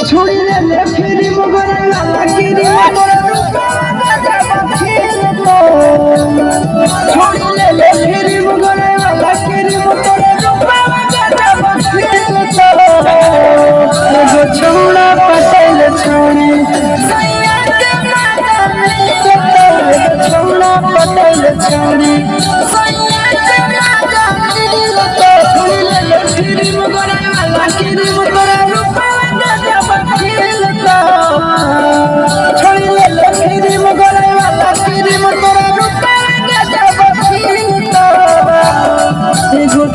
ছড়িয়ে ফিরি মগরে লাকিরি মগরে ছড়িয়ে ফিরি মগরে লাকিরি মগরে ছৌড়া পটেল ছৌড়ি ছৌড়া পটেল ছৌড়ি ফিরি মগরে লাকিরি মগরে ছড়িয়ে ফিরি মগরে লাকিরি মগরে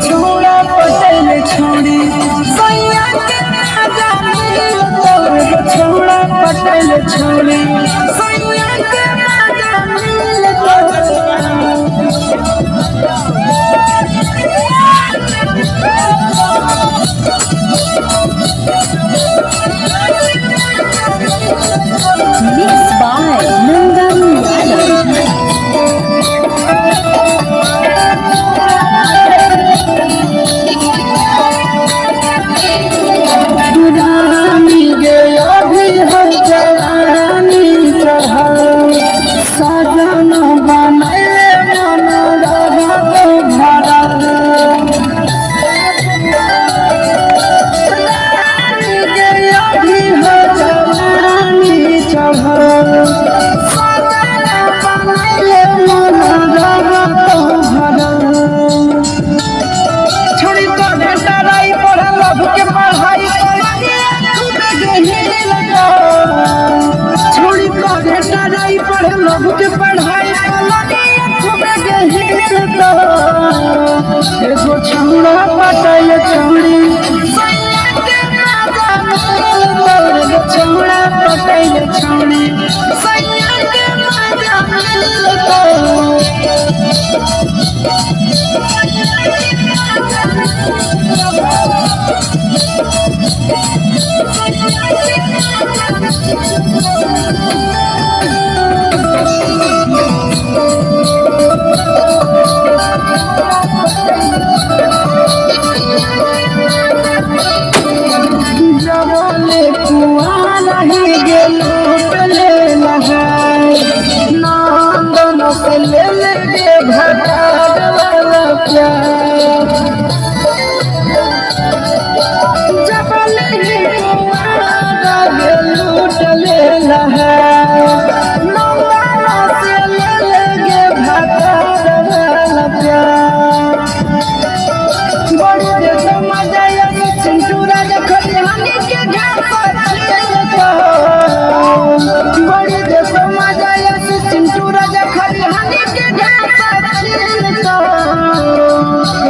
ছৌড়া Patel ছৌড়ি ছৌড়া Patel ছৌড়ি Mixed by Nandam Yadav. Durrani गया भी है जवानी चढ़ा सजन बनाए मन रहा तो भरा गया भी है जवानी चढ़ा सजन बनाए मन रहा तो भरा छोड़ी तो ढेटाराई पढ़ लभ के पढ़ाई छोड़ी तो ढेटाराई पढ़ लभ के पढ़ाई एगो छौड़ा पटाइल छौड़ी छौड़ा पटाइल छौड़ी जबले कुआं नहीं गेलू पले लहाय नंदन से ले ले भटार वाला प्यार जबले कुआं गेलू पले लहाय नंदन से ले ले भटार वाला प्यार बड़ी देश मजा चिंटूरा देखत हनी के घर पर बड़ी देश मजा चिंटूरा देखत हनी के घर पर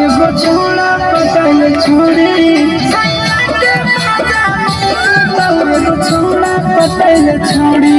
एगो छौड़ा पटाइल छौड़ी एगो छौड़ा पटाइल छौड़ी